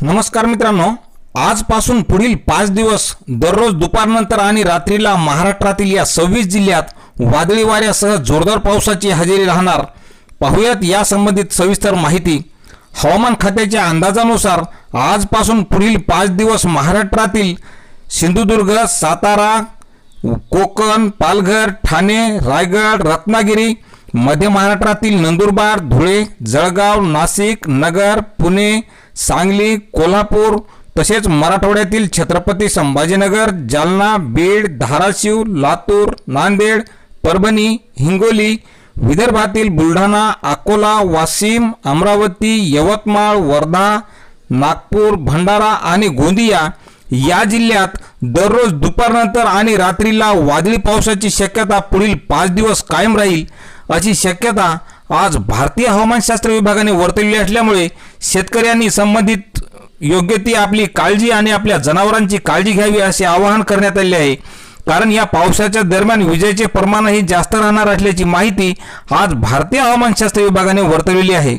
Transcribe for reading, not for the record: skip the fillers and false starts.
नमस्कार मित्रांनो, आजपासून पुढील 5 दिवस दररोज दुपारनंतर आणि रात्रीला महाराष्ट्रातील या 26 जिल्ह्यात वादळी वाऱ्यासह जोरदार पावसाची हजेरी राहणार। पाहूयात या संबंधित सविस्तर माहिती। हवामान खात्याच्या अंदाजानुसार आजपासून पुढील 5 दिवस महाराष्ट्रातील सिंधुदुर्ग, सातारा, कोकण, पालघर, ठाणे, रायगड, रत्नागिरी, मध्य महाराष्ट्रातील नंदुरबार, धुळे, जळगाव, नाशिक, नगर, पुणे, सांगली, कोल्हापूर तसेच मराठवाड्यातील छत्रपती संभाजीनगर, जालना, बीड, धाराशिव, लातूर, नांदेड, परभणी, हिंगोली, विदर्भातील बुलढाणा, अकोला, वाशिम, अमरावती, यवतमाळ, वर्धा, नागपूर, भंडारा आणि गोंदिया या जिल्ह्यात दररोज दुपारनंतर आणि रात्रीला वादळी पावसाची शक्यता पुढील 5 दिवस कायम राहील अशी शक्यता आज भारतीय हवामानशास्त्र विभागाने वर्तवली असल्यामुळे शेतकऱ्यांनी संबंधित योग्य ती आपली काळजी आणि आपल्या जनावरांची काळजी घ्यावी असे आवाहन करण्यात आले आहे। कारण या पावसाच्या दरम्यान विजेचे प्रमाणही जास्त राहणार असल्याची माहिती आज भारतीय हवामानशास्त्र विभागाने वर्तवली आहे।